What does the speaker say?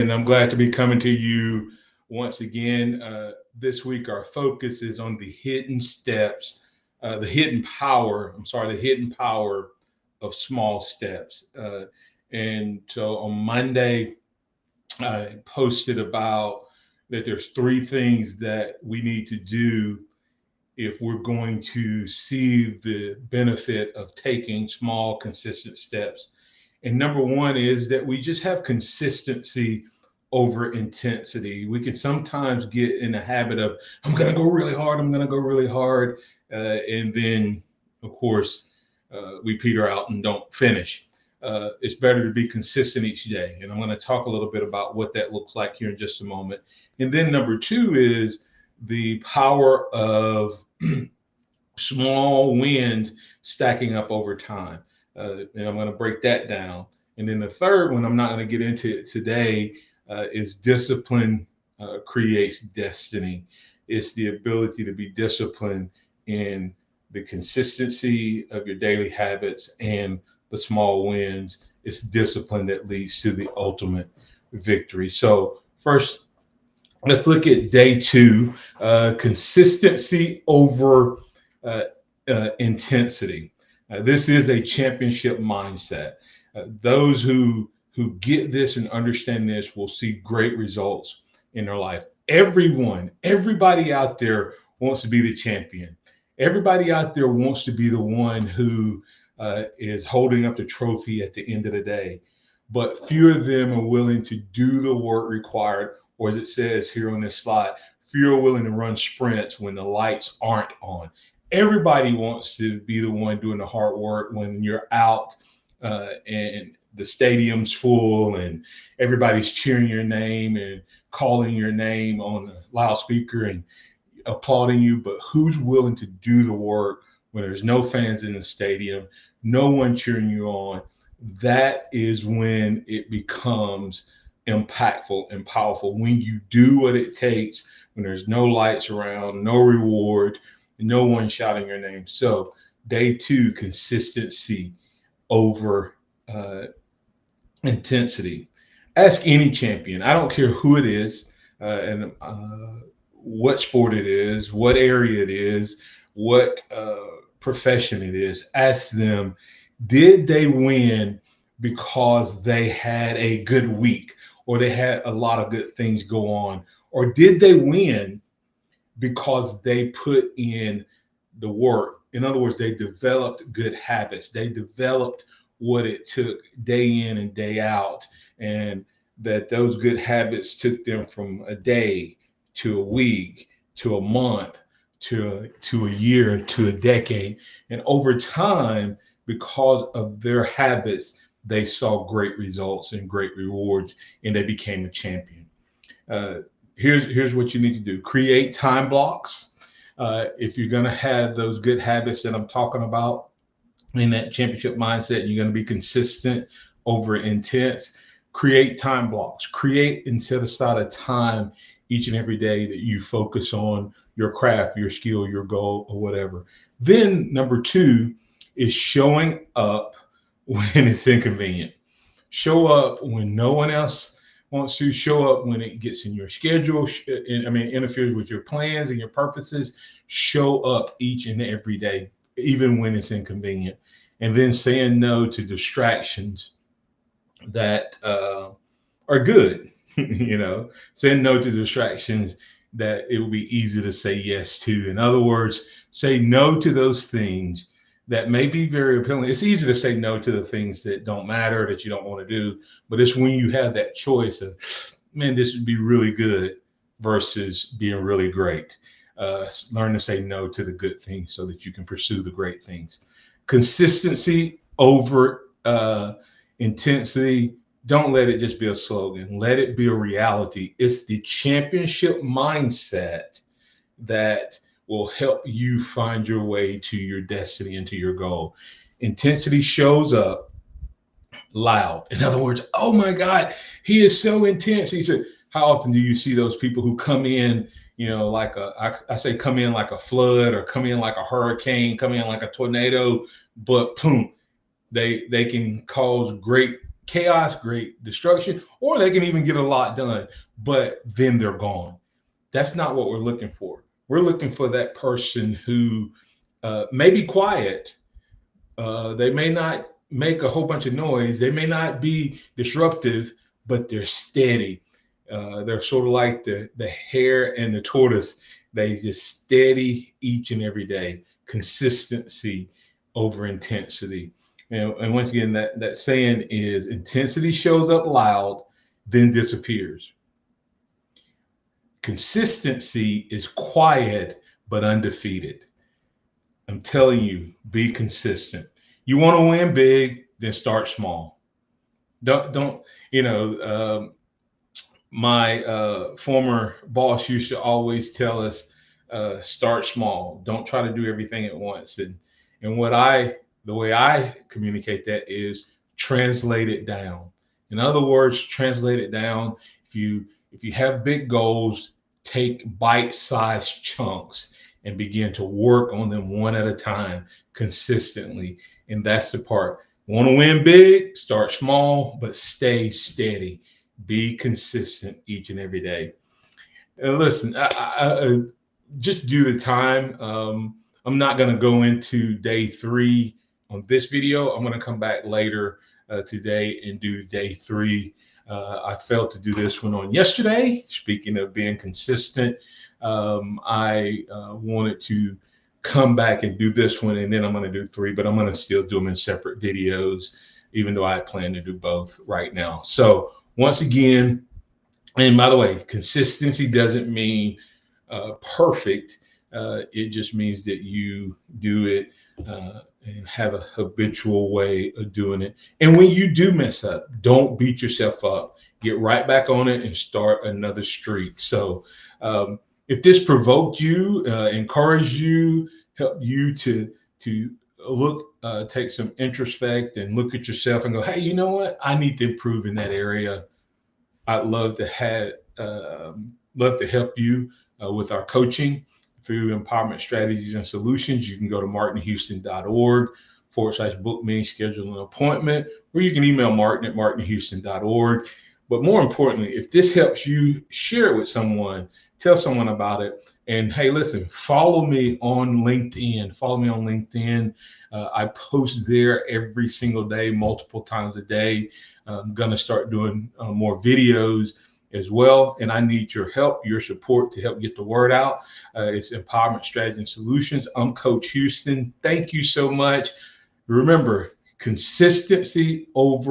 And I'm glad to be coming to you once again. This week, our focus is on the hidden steps, the hidden power of small steps. And so on Monday, I posted about that there's three things that we need to do if we're going to see the benefit of taking small, consistent steps. And number one is that we just have consistency over intensity. We can sometimes get in the habit of, I'm going to go really hard, I'm going to go really hard. And then, of course, we peter out and don't finish. It's better to be consistent each day. And I'm going to talk a little bit about what that looks like here in just a moment. And then number two is the power of small wins stacking up over time. And I'm going to break that down. And then the third one, I'm not going to get into it today, is discipline creates destiny. It's the ability to be disciplined in the consistency of your daily habits and the small wins. It's discipline that leads to the ultimate victory. So, first, let's look at day two, consistency over uh, intensity. This is a championship mindset. Those who get this and understand this will see great results in their life. Everybody out there wants to be the champion. Everybody out there wants to be the one who is holding up the trophy at the end of the day. But few of them are willing to do the work required, or as it says here on this slide, few are willing to run sprints when the lights aren't on. Everybody wants to be the one doing the hard work when you're out and the stadium's full and everybody's cheering your name and calling your name on the loudspeaker and applauding you. But who's willing to do the work when there's no fans in the stadium, no one cheering you on? That is when it becomes impactful and powerful. When you do what it takes, when there's no lights around, no reward, no one shouting your name. So, day two, consistency over uh, intensity. Ask any champion. I don't care who it is, and what sport it is, what area it is, what profession it is. Ask them, did they win because they had a good week or they had a lot of good things go on? Or did they win because they put in the work? In other words, they developed good habits. They developed what it took day in and day out, and that those good habits took them from a day to a week to a month to a year to a decade. And over time, because of their habits, they saw great results and great rewards, and they became a champion. Uh, here's what you need to do: create time blocks. If you're going to have those good habits that I'm talking about in that championship mindset, you're going to be consistent over intense. Create time blocks. Create and set aside a time each and every day that you focus on your craft, your skill, your goal, or whatever. Then number two is showing up when it's inconvenient. Show up when no one else wants to. Show up when it gets in your schedule. Interferes with your plans and your purposes. Show up each and every day, even when it's inconvenient. And then saying no to distractions that are good. Saying no to distractions that it will be easy to say yes to. In other words, say no to those things that may be very appealing. It's easy to say no to the things that don't matter, that you don't want to do, but it's when you have that choice of, man, this would be really good versus being really great. Learn to say no to the good things so that you can pursue the great things. Consistency over intensity. Don't let it just be a slogan. Let it be a reality. It's the championship mindset that will help you find your way to your destiny and to your goal. Intensity shows up loud. In other words, oh my God, he is so intense. He said, how often do you see those people who come in, I say come in like a flood or come in like a hurricane, come in like a tornado, but boom, they can cause great chaos, great destruction, or they can even get a lot done, but then they're gone. That's not what we're looking for. We're looking for that person who may be quiet. They may not make a whole bunch of noise. They may not be disruptive, but they're steady. They're sort of like the hare and the tortoise. They just steady each and every day. Consistency over intensity. And once again, that saying is intensity shows up loud, then disappears. Consistency is quiet but undefeated. I'm telling you, be consistent. You want to win big, then start small. Don't you know? My former boss used to always tell us, start small. Don't try to do everything at once. And the way I communicate that is translate it down. In other words, translate it down. If you have big goals, take bite-sized chunks and begin to work on them one at a time consistently. And that's the part. Want to win big? Start small, but stay steady. Be consistent each and every day. And listen, just due to time, I'm not going to go into day 3 on this video. I'm going to come back later today and do day 3. I failed to do this one on yesterday. Speaking of being consistent, I wanted to come back and do this one, and then I'm going to do 3, but I'm going to still do them in separate videos, even though I plan to do both right now. So once again, and by the way, consistency doesn't mean perfect. It just means that you do it and have a habitual way of doing it. And when you do mess up, don't beat yourself up. Get right back on it and start another streak. So if this provoked you, encouraged you, helped you to look, take some introspect and look at yourself and go, hey, you know what? I need to improve in that area. I'd love to help you with our coaching through empowerment strategies and solutions. You can go to martinhouston.org/book me, schedule an appointment, or you can email martin@martinhouston.org. But more importantly, if this helps you, share it with someone, tell someone about it. And hey, listen, follow me on LinkedIn. Follow me on LinkedIn. I post there every single day, multiple times a day. I'm going to start doing more videos as well. And I need your help, your support to help get the word out. It's Empowerment Strategy and Solutions. I'm Coach Houston. Thank you so much. Remember, consistency over